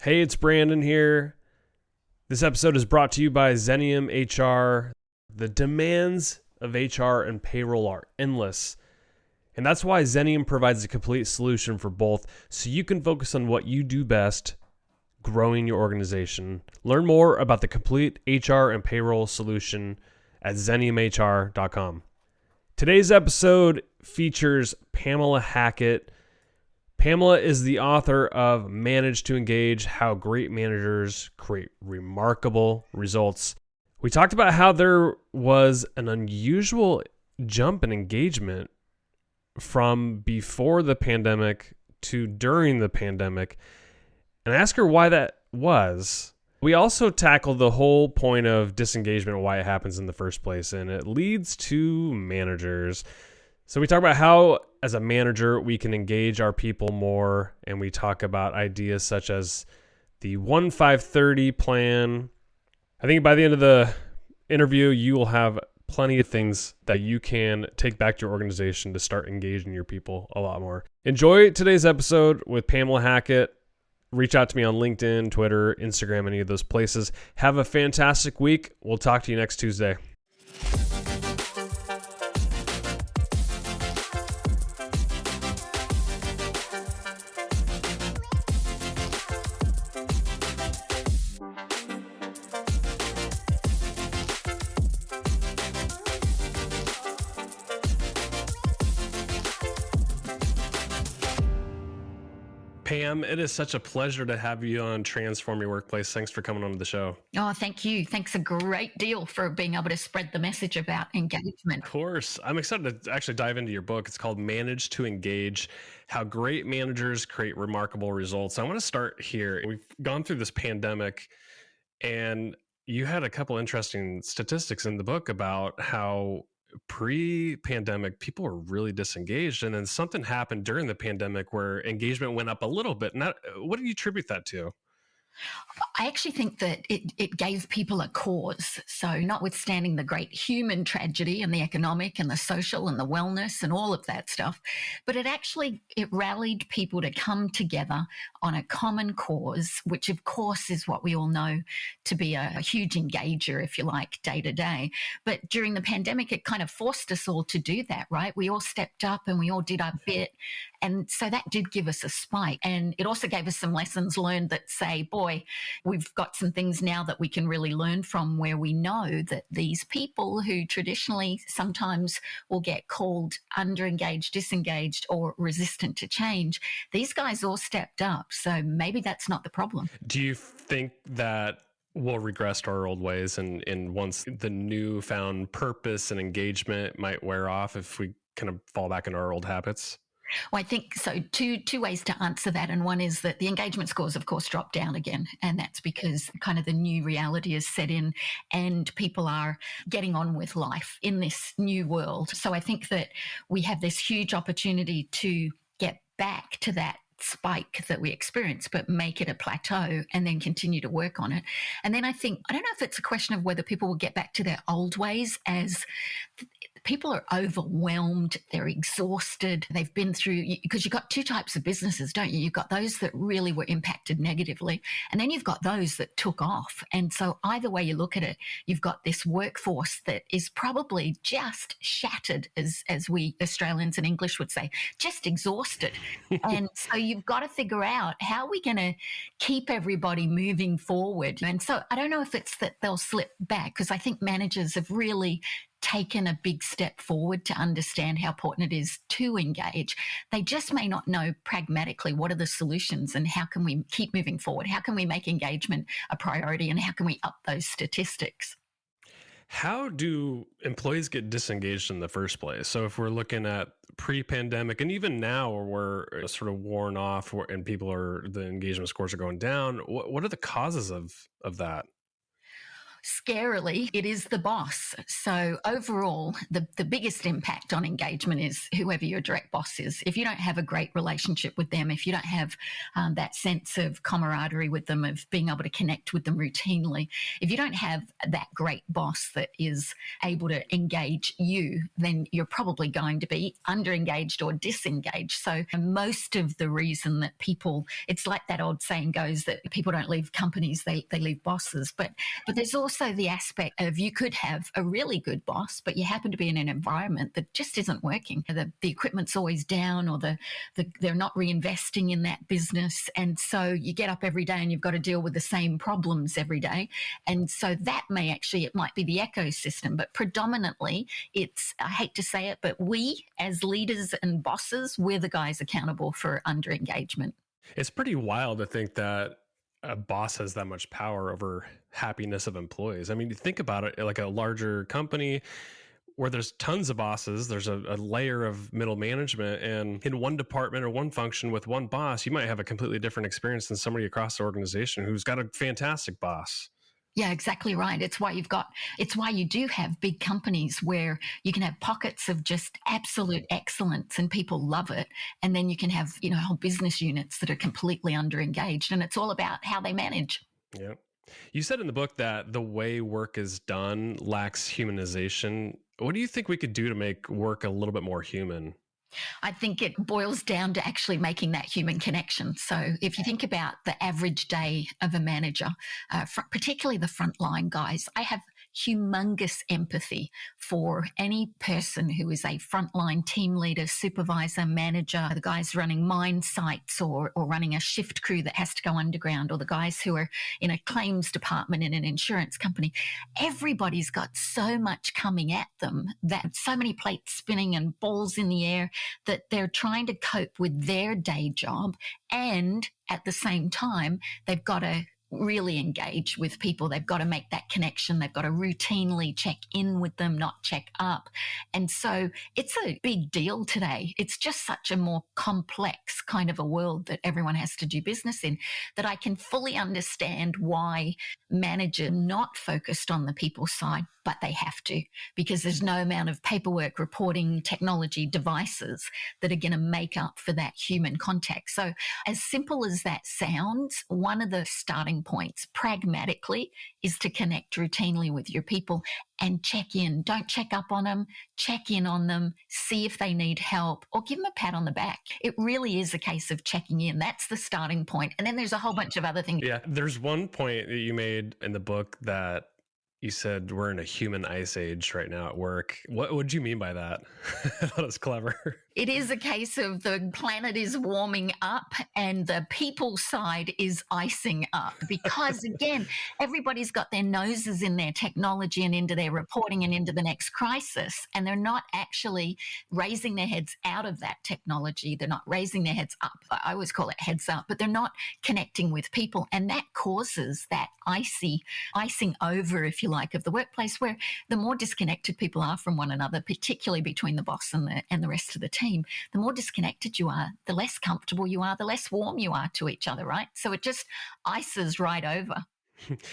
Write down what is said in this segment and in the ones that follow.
Hey, it's Brandon here. This episode is brought to you by Xenium HR. The demands of HR and payroll are endless. And that's why Xenium provides a complete solution for both, so you can focus on what you do best, growing your organization. Learn more about the complete HR and payroll solution at xeniumhr.com. Today's episode features Pamela Hackett. Pamela is the author of Manage to Engage: How Great Managers Create Remarkable Results. We talked about how there was an unusual jump in engagement from before the pandemic to during the pandemic, and I asked her why that was. We also tackled the whole point of disengagement and why it happens in the first place, and it leads to managers. So we talk about how, as a manager, we can engage our people more, and we talk about ideas such as the 1-5-30 plan. I think by the end of the interview, you will have plenty of things that you can take back to your organization to start engaging your people a lot more. Enjoy today's episode with Pamela Hackett. Reach out to me on LinkedIn, Twitter, Instagram, any of those places. Have a fantastic week. We'll talk to you next Tuesday. Pam, it is such a pleasure to have you on Transform Your Workplace. Thanks for coming on to the show. Oh, thank you. Thanks a great deal for being able to spread the message about engagement. Of course. I'm excited to actually dive into your book. It's called Manage to Engage: How Great Managers Create Remarkable Results. I want to start here. We've gone through this pandemic, and you had a couple interesting statistics in the book about how pre-pandemic people were really disengaged, and then something happened during the pandemic where engagement went up a little bit. And what do you attribute that to? I actually think that it gave people a cause. So notwithstanding the great human tragedy and the economic and the social and the wellness and all of that stuff, but it rallied people to come together on a common cause, which of course is what we all know to be a huge engager, if you like, day to day. But during the pandemic, it kind of forced us all to do that, right? We all stepped up and we all did our bit. And so that did give us a spike. And it also gave us some lessons learned that say, boy, we've got some things now that we can really learn from, where we know that these people who traditionally sometimes will get called underengaged, disengaged, or resistant to change, these guys all stepped up. So maybe that's not the problem. Do you think that we'll regress to our old ways, and once the newfound purpose and engagement might wear off, if we kind of fall back into our old habits? Well, I think so. Two ways to answer that. And one is that the engagement scores, of course, drop down again. And that's because kind of the new reality is set in and people are getting on with life in this new world. So I think that we have this huge opportunity to get back to that spike that we experience, but make it a plateau and then continue to work on it. And then I don't know if it's a question of whether people will get back to their old ways, as people are overwhelmed, they're exhausted, they've been through, because you've got two types of businesses, don't you? You've got those that really were impacted negatively, and then you've got those that took off. And so either way you look at it, you've got this workforce that is probably just shattered, as we Australians and English would say, just exhausted. And so you've got to figure out how are we going to keep everybody moving forward. And so I don't know if it's that they'll slip back, because I think managers have really taken a big step forward to understand how important it is to engage. They just may not know pragmatically what are the solutions and how can we keep moving forward? How can we make engagement a priority, and how can we up those statistics? How do employees get disengaged in the first place? So if we're looking at pre-pandemic, and even now where we're sort of worn off and the engagement scores are going down, what are the causes of that? Scarily, it is the boss. So overall, the biggest impact on engagement is whoever your direct boss is. If you don't have a great relationship with them, if you don't have that sense of camaraderie with them, of being able to connect with them routinely, if you don't have that great boss that is able to engage you, then you're probably going to be under-engaged or disengaged. So most of the reason that people, it's like that old saying goes that people don't leave companies, they leave bosses. But there's also the aspect of you could have a really good boss, but you happen to be in an environment that just isn't working. The equipment's always down, or they're not reinvesting in that business. And so you get up every day and you've got to deal with the same problems every day. And so that it might be the ecosystem, but predominantly it's, I hate to say it, but we as leaders and bosses, we're the guys accountable for under engagement. It's pretty wild to think that a boss has that much power over happiness of employees. I mean, think about it, like a larger company where there's tons of bosses, there's a layer of middle management, and in one department or one function with one boss, you might have a completely different experience than somebody across the organization who's got a fantastic boss. Yeah, exactly right. It's why you do have big companies where you can have pockets of just absolute excellence and people love it. And then you can have, whole business units that are completely under engaged, and it's all about how they manage. Yeah. You said in the book that the way work is done lacks humanization. What do you think we could do to make work a little bit more human? I think it boils down to actually making that human connection. So if you think about the average day of a manager, particularly the frontline guys, I have humongous empathy for any person who is a frontline team leader, supervisor, manager, the guys running mine sites or running a shift crew that has to go underground, or the guys who are in a claims department in an insurance company. Everybody's got so much coming at them, that so many plates spinning and balls in the air, that they're trying to cope with their day job, and at the same time, they've got to really engage with people. They've got to make that connection. They've got to routinely check in with them, not check up. And so it's a big deal today. It's just such a more complex kind of a world that everyone has to do business in, that I can fully understand why managers are not focused on the people side, but they have to, because there's no amount of paperwork, reporting, technology, devices that are going to make up for that human contact. So as simple as that sounds, one of the starting points pragmatically is to connect routinely with your people and check in. Don't check up on them, check in on them, see if they need help, or give them a pat on the back. It really is a case of checking in. That's the starting point. And then there's a whole bunch of other things. Yeah, there's one point that you made in the book that you said we're in a human ice age right now at work. What would you mean by that? I thought it was clever. It is a case of the planet is warming up and the people side is icing up, because again, everybody's got their noses in their technology and into their reporting and into the next crisis, and they're not actually raising their heads out of that technology. They're not raising their heads up. I always call it heads up, but they're not connecting with people. And that causes that icing over, if you like, of the workplace, where the more disconnected people are from one another, particularly between the boss and the rest of the team, the more disconnected you are, the less comfortable you are, the less warm you are to each other, right? So it just ices right over.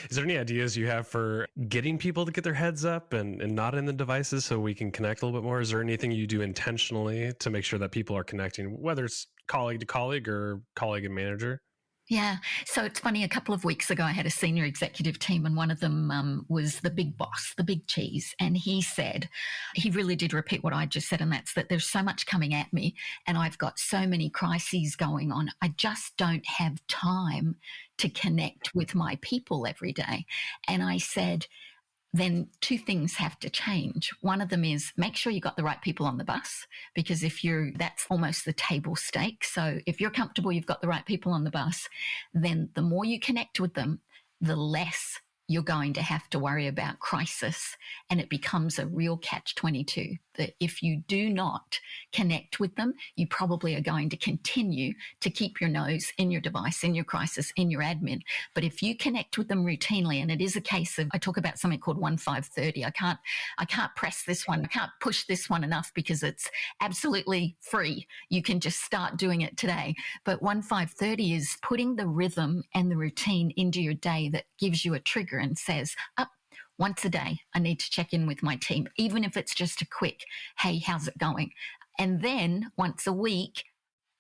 Is there any ideas you have for getting people to get their heads up and not in the devices so we can connect a little bit more? Is there anything you do intentionally to make sure that people are connecting, whether it's colleague to colleague or colleague and manager? Yeah. So it's funny, a couple of weeks ago, I had a senior executive team, and one of them was the big boss, the big cheese. And he said, he really did repeat what I just said, and that's that there's so much coming at me and I've got so many crises going on. I just don't have time to connect with my people every day. And I said, then two things have to change. One of them is make sure you got the right people on the bus, because that's almost the table stakes. So if you're comfortable, you've got the right people on the bus, then the more you connect with them, the less you're going to have to worry about crisis. And it becomes a real catch-22 that if you do not connect with them, you probably are going to continue to keep your nose in your device, in your crisis, in your admin. But if you connect with them routinely, and it is a case of, I talk about something called 1-5-30. I can't press this one. I can't push this one enough because it's absolutely free. You can just start doing it today. But 1-5-30 is putting the rhythm and the routine into your day that gives you a trigger and says, Once a day, I need to check in with my team, even if it's just a quick, hey, how's it going? And then once a week,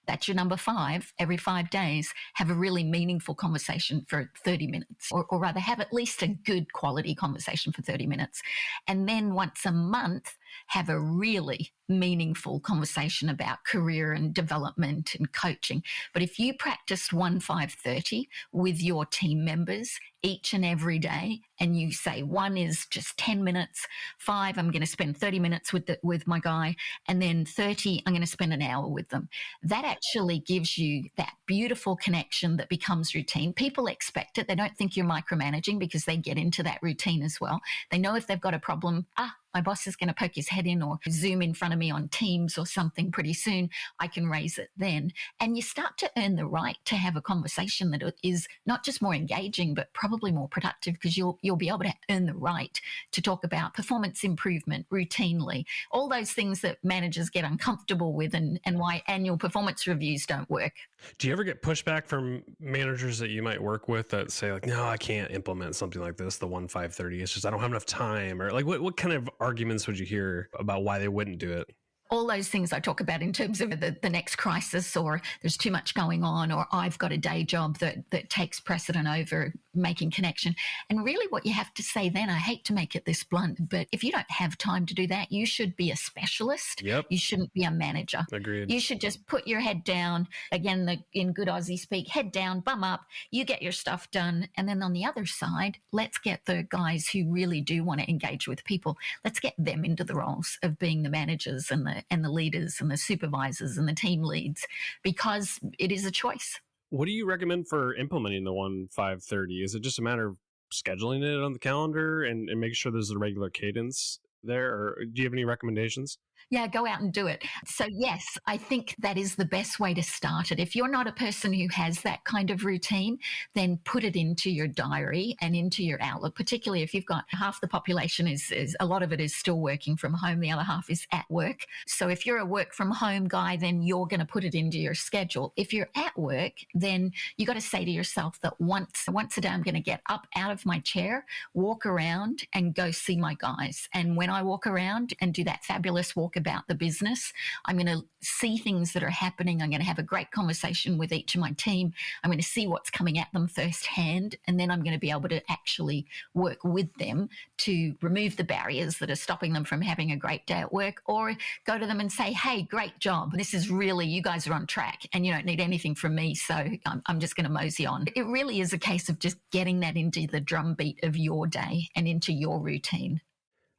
that's your number 5, every 5 days, have a really meaningful conversation for 30 minutes, or rather have at least a good quality conversation for 30 minutes. And then once a month, have a really meaningful conversation about career and development and coaching. But if you practiced 1-5-30 with your team members each and every day, and you say 1 is just 10 minutes, 5, I'm going to spend 30 minutes with my guy, and then 30, I'm going to spend an hour with them. That actually gives you that beautiful connection that becomes routine. People expect it. They don't think you're micromanaging because they get into that routine as well. They know if they've got a problem, my boss is going to poke his head in or Zoom in front of me on Teams or something pretty soon. I can raise it then. And you start to earn the right to have a conversation that is not just more engaging, but probably more productive, because you'll be able to earn the right to talk about performance improvement routinely, all those things that managers get uncomfortable with, and why annual performance reviews don't work. Do you ever get pushback from managers that you might work with that say like, no, I can't implement something like this, the 1-5-30, it's just I don't have enough time? Or like what kind of arguments would you hear about why they wouldn't do it? All those things I talk about in terms of the next crisis, or there's too much going on, or I've got a day job that takes precedent over making connection. And really what you have to say then, I hate to make it this blunt, but if you don't have time to do that, you should be a specialist. Yep. You shouldn't be a manager. Agreed. You should just put your head down. Again, in good Aussie speak, head down, bum up, you get your stuff done. And then on the other side, let's get the guys who really do want to engage with people. Let's get them into the roles of being the managers and the leaders and the supervisors and the team leads, because it is a choice. What do you recommend for implementing the 1-5-30? Is it just a matter of scheduling it on the calendar and making sure there's a regular cadence there? Or do you have any recommendations? Yeah, go out and do it. So yes, I think that is the best way to start it. If you're not a person who has that kind of routine, then put it into your diary and into your Outlook, particularly if you've got half the population is a lot of it is still working from home. The other half is at work. So if you're a work from home guy, then you're going to put it into your schedule. If you're at work, then you got to say to yourself that once a day, I'm going to get up out of my chair, walk around and go see my guys. And when I walk around and do that fabulous walk about the business, I'm going to see things that are happening. I'm going to have a great conversation with each of my team. I'm going to see what's coming at them firsthand. And then I'm going to be able to actually work with them to remove the barriers that are stopping them from having a great day at work, or go to them and say, hey, great job. This is really, you guys are on track and you don't need anything from me. So I'm just going to mosey on. It really is a case of just getting that into the drumbeat of your day and into your routine.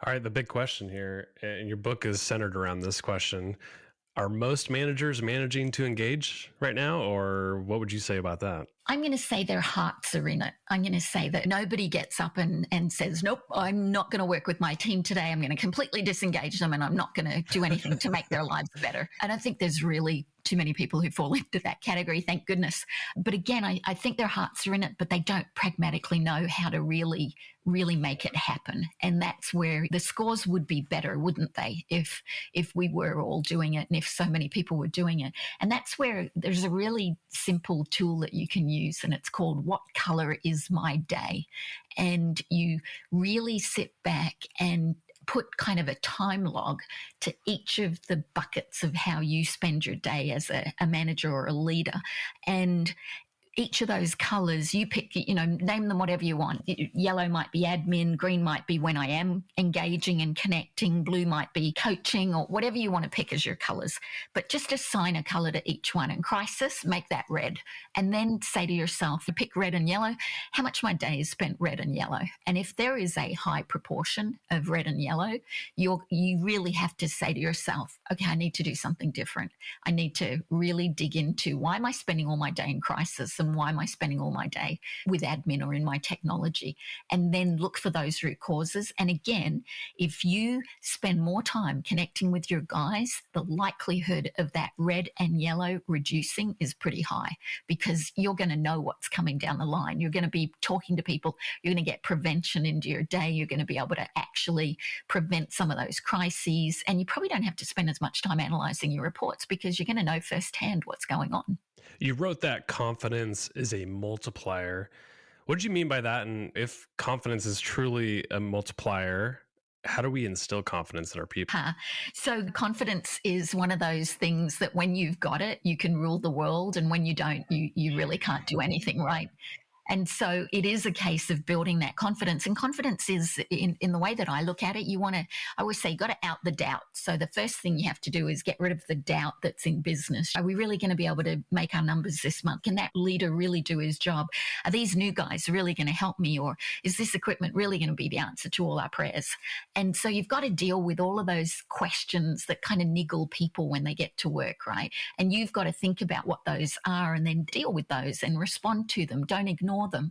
All right, the big question here, and your book is centered around this question. Are most managers managing to engage right now, or what would you say about that? I'm going to say their hearts are in it. I'm going to say that nobody gets up and says, nope, I'm not going to work with my team today. I'm going to completely disengage them and I'm not going to do anything to make their lives better. I don't think there's really too many people who fall into that category, thank goodness. But again, I think their hearts are in it, but they don't pragmatically know how to really make it happen. And that's where the scores would be better, wouldn't they, if we were all doing it and if so many people were doing it. And that's where there's a really simple tool that you can use, and it's called What Color Is My Day? And you really sit back and put kind of a time log to each of the buckets of how you spend your day as a manager or a leader. And each of those colors, you pick, name them whatever you want. Yellow might be admin, green might be when I am engaging and connecting, blue might be coaching, or whatever you want to pick as your colors. But just assign a color to each one. In crisis, make that red. And then say to yourself, pick red and yellow, how much of my day is spent red and yellow? And if there is a high proportion of red and yellow, you really have to say to yourself, okay, I need to do something different. I need to really dig into, why am I spending all my day in crisis? And why am I spending all my day with admin or in my technology? And then look for those root causes. And again, if you spend more time connecting with your guys, the likelihood of that red and yellow reducing is pretty high, because you're going to know what's coming down the line. You're going to be talking to people. You're going to get prevention into your day. You're going to be able to actually prevent some of those crises. And you probably don't have to spend as much time analyzing your reports, because you're going to know firsthand what's going on. You wrote that confidence is a multiplier. What did you mean by that? And if confidence is truly a multiplier, how do we instill confidence in our people? So confidence is one of those things that when you've got it, you can rule the world. And when you don't, you really can't do anything, right? And so it is a case of building that confidence. And confidence is, in the way that I look at it, I always say you got to out the doubt. So the first thing you have to do is get rid of the doubt that's in business. Are we really going to be able to make our numbers this month? Can that leader really do his job? Are these new guys really going to help me? Or is this equipment really going to be the answer to all our prayers? And so you've got to deal with all of those questions that kind of niggle people when they get to work, right? And you've got to think about what those are and then deal with those and respond to them. Don't ignore them.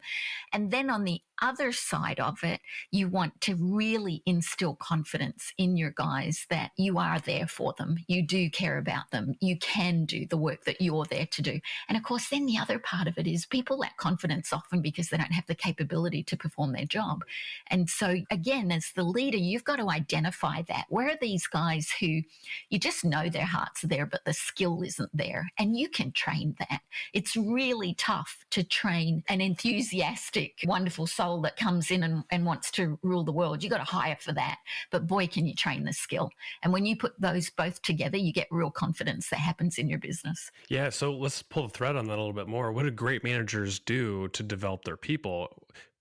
And then on the other side of it, you want to really instill confidence in your guys that you are there for them. You do care about them. You can do the work that you're there to do. And of course, then the other part of it is people lack confidence often because they don't have the capability to perform their job. And so again, as the leader, you've got to identify that. Where are these guys who you just know their hearts are there, but the skill isn't there? And you can train that. It's really tough to train an enthusiastic, wonderful soul that comes in and wants to rule the world. You got to hire for that. But boy, can you train the skill. And when you put those both together, you get real confidence that happens in your business. Yeah. So let's pull the thread on that a little bit more. What do great managers do to develop their people?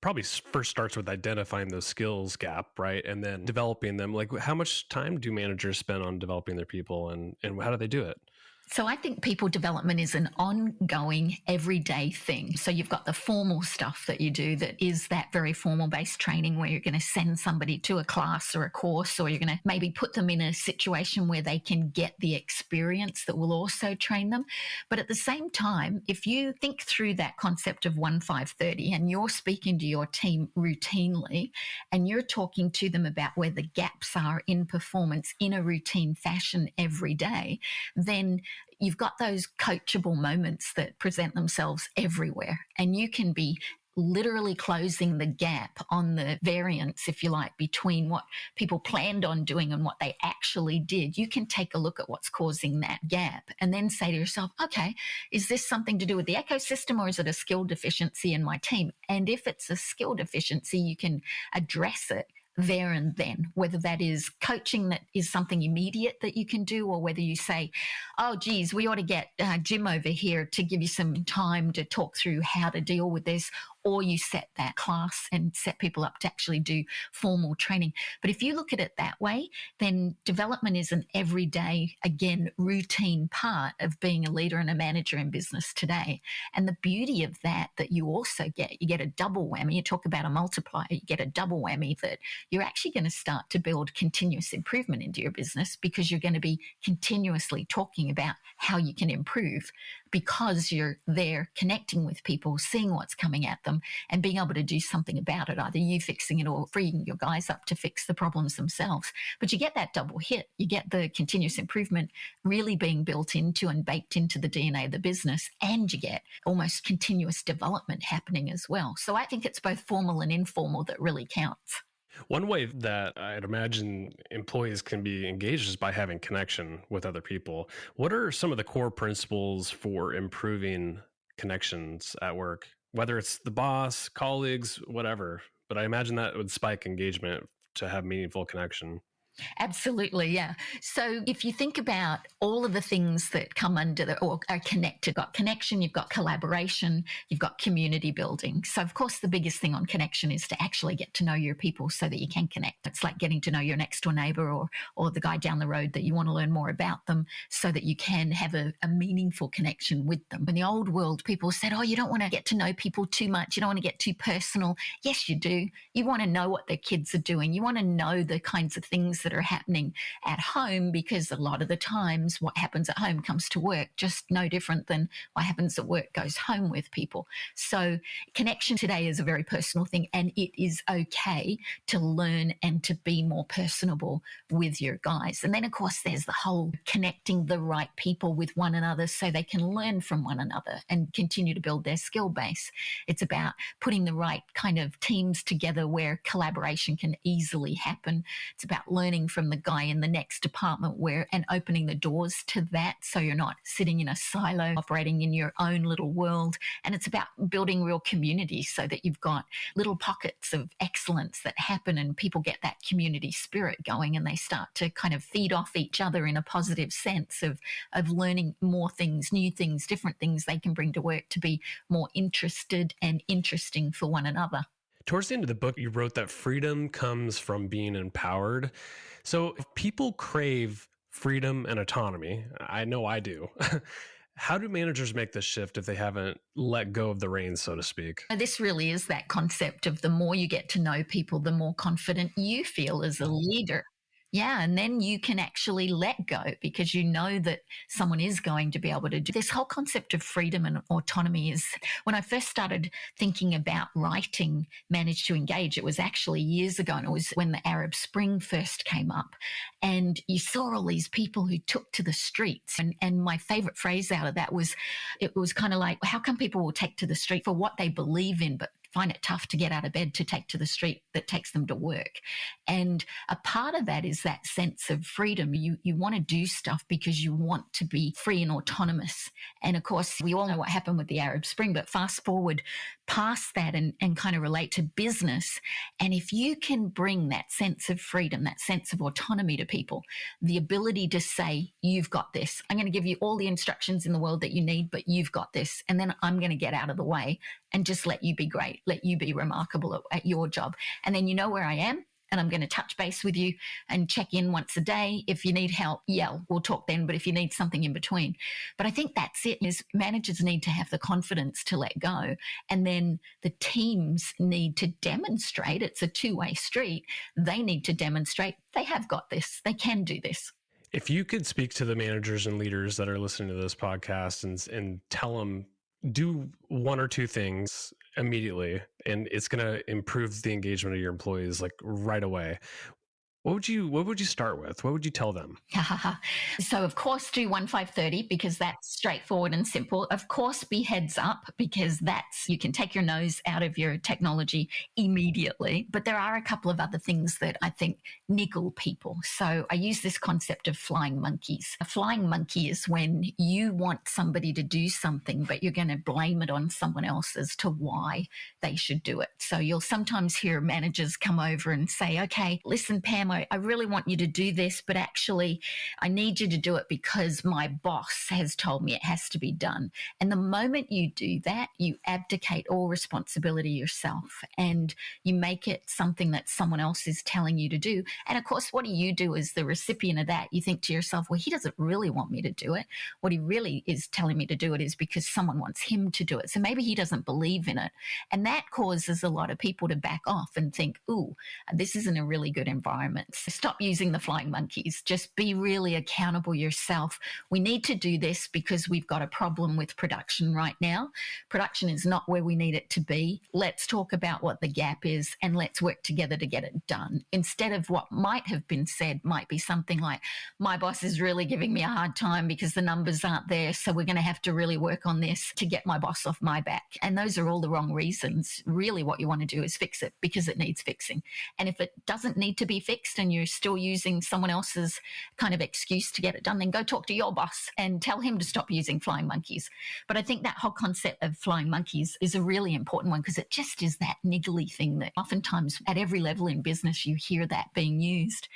Probably first starts with identifying those skills gap, right? And then developing them. Like, how much time do managers spend on developing their people, and how do they do it? So I think people development is an ongoing, everyday thing. So you've got the formal stuff that you do that is that very formal based training where you're going to send somebody to a class or a course, or you're going to maybe put them in a situation where they can get the experience that will also train them. But at the same time, if you think through that concept of 1-5-30 and you're speaking to your team routinely and you're talking to them about where the gaps are in performance in a routine fashion every day, then you've got those coachable moments that present themselves everywhere. And you can be literally closing the gap on the variance, if you like, between what people planned on doing and what they actually did. You can take a look at what's causing that gap and then say to yourself, okay, is this something to do with the ecosystem or is it a skill deficiency in my team? And if it's a skill deficiency, you can address it there and then, whether that is coaching that is something immediate that you can do, or whether you say, oh, geez, we ought to get Jim over here to give you some time to talk through how to deal with this, or you set that class and set people up to actually do formal training. But if you look at it that way, then development is an everyday, again, routine part of being a leader and a manager in business today. And the beauty of that you also get, you get a double whammy. You talk about a multiplier, you get a double whammy that you're actually going to start to build continuous improvement into your business because you're going to be continuously talking about how you can improve because you're there connecting with people, seeing what's coming at them and being able to do something about it, either you fixing it or freeing your guys up to fix the problems themselves. But you get that double hit. You get the continuous improvement really being built into and baked into the DNA of the business, and you get almost continuous development happening as well. So I think it's both formal and informal that really counts. One way that I'd imagine employees can be engaged is by having connection with other people. What are some of the core principles for improving connections at work, whether it's the boss, colleagues, whatever? But I imagine that would spike engagement to have meaningful connection. Absolutely, yeah. So if you think about all of the things that come under or are connected, you've got connection, you've got collaboration, you've got community building. So of course, the biggest thing on connection is to actually get to know your people so that you can connect. It's like getting to know your next door neighbor or the guy down the road that you want to learn more about them so that you can have a meaningful connection with them. In the old world, people said, oh, you don't want to get to know people too much. You don't want to get too personal. Yes, you do. You want to know what their kids are doing. You want to know the kinds of things that are happening at home, because a lot of the times what happens at home comes to work, just no different than what happens at work goes home with people. So connection today is a very personal thing, and it is okay to learn and to be more personable with your guys. And then of course there's the whole connecting the right people with one another so they can learn from one another and continue to build their skill base. It's about putting the right kind of teams together where collaboration can easily happen. It's about learning learning from the guy in the next department and opening the doors to that. So you're not sitting in a silo operating in your own little world. And it's about building real communities so that you've got little pockets of excellence that happen and people get that community spirit going and they start to kind of feed off each other in a positive sense of learning more things, new things, different things they can bring to work to be more interested and interesting for one another. Towards the end of the book, you wrote that freedom comes from being empowered. So if people crave freedom and autonomy, I know I do. How do managers make this shift if they haven't let go of the reins, so to speak? This really is that concept of the more you get to know people, the more confident you feel as a leader. Yeah, and then you can actually let go because you know that someone is going to be able to do this. Whole concept of freedom and autonomy is when I first started thinking about writing Manage to Engage, it was actually years ago, and it was when the Arab Spring first came up. And you saw all these people who took to the streets. And my favorite phrase out of that was, it was kind of like, how come people will take to the street for what they believe in, but find it tough to get out of bed to take to the street that takes them to work? And a part of that is that sense of freedom. You want to do stuff because you want to be free and autonomous. And of course, we all know what happened with the Arab Spring, but fast forward past that and kind of relate to business. And if you can bring that sense of freedom, that sense of autonomy to people, the ability to say, you've got this. I'm going to give you all the instructions in the world that you need, but you've got this. And then I'm going to get out of the way and just let you be great, let you be remarkable at your job. And then you know where I am, and I'm going to touch base with you and check in once a day. If you need help, yell, we'll talk then. But if you need something in between. But I think that's it, is managers need to have the confidence to let go. And then the teams need to demonstrate. It's a two-way street. They need to demonstrate they have got this. They can do this. If you could speak to the managers and leaders that are listening to this podcast and tell them, do one or two things immediately, and it's going to improve the engagement of your employees like right away, what would you start with? What would you tell them? So of course do 1-5-30 because that's straightforward and simple. Of course be heads up because that's, you can take your nose out of your technology immediately. But there are a couple of other things that I think niggle people. So I use this concept of flying monkeys. A flying monkey is when you want somebody to do something, but you're going to blame it on someone else as to why they should do it. So you'll sometimes hear managers come over and say, okay, listen, Pam, I really want you to do this, but actually I need you to do it because my boss has told me it has to be done. And the moment you do that, you abdicate all responsibility yourself and you make it something that someone else is telling you to do. And of course, what do you do as the recipient of that? You think to yourself, well, he doesn't really want me to do it. What he really is telling me to do it is because someone wants him to do it. So maybe he doesn't believe in it. And that causes a lot of people to back off and think, ooh, this isn't a really good environment. Stop using the flying monkeys. Just be really accountable yourself. We need to do this because we've got a problem with production right now. Production is not where we need it to be. Let's talk about what the gap is and let's work together to get it done. Instead of what might have been said, might be something like, my boss is really giving me a hard time because the numbers aren't there. So we're going to have to really work on this to get my boss off my back. And those are all the wrong reasons. Really what you want to do is fix it because it needs fixing. And if it doesn't need to be fixed and you're still using someone else's kind of excuse to get it done, then go talk to your boss and tell him to stop using flying monkeys. But I think that whole concept of flying monkeys is a really important one because it just is that niggly thing that oftentimes at every level in business you hear that being used.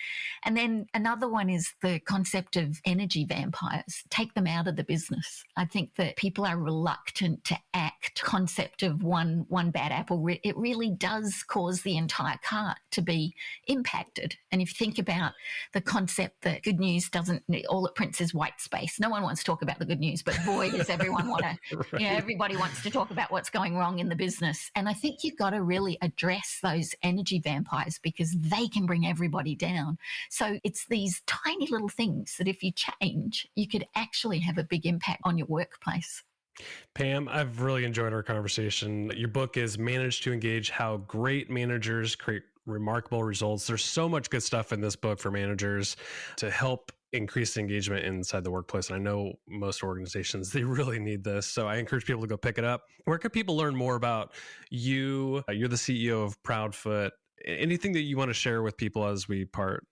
And then another one is the concept of energy vampires. Take them out of the business. I think that people are reluctant to act. Concept of one bad apple, it really does cause the entire cart to be impacted. And if you think about the concept that good news doesn't, all it prints is white space. No one wants to talk about the good news, but boy, does everyone want to, right. Everybody wants to talk about what's going wrong in the business. And I think you've got to really address those energy vampires because they can bring everybody down. So it's these tiny little things that if you change, you could actually have a big impact on your workplace. Pam, I've really enjoyed our conversation. Your book is Manage to Engage: How Great Managers Create Remarkable Results. There's so much good stuff in this book for managers to help increase engagement inside the workplace. And I know most organizations, they really need this. So I encourage people to go pick it up. Where can people learn more about you? You're the CEO of Proudfoot. Anything that you want to share with people as we part?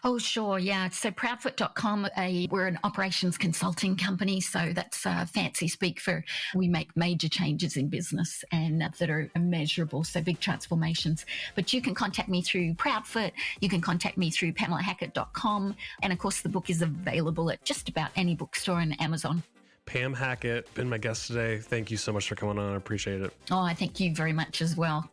Oh, sure. Yeah. So proudfoot.com, we're an operations consulting company. So that's fancy speak for we make major changes in business and that are measurable. So big transformations. But you can contact me through Proudfoot. You can contact me through PamelaHackett.com. And of course, the book is available at just about any bookstore and Amazon. Pam Hackett, been my guest today. Thank you so much for coming on. I appreciate it. Oh, I thank you very much as well.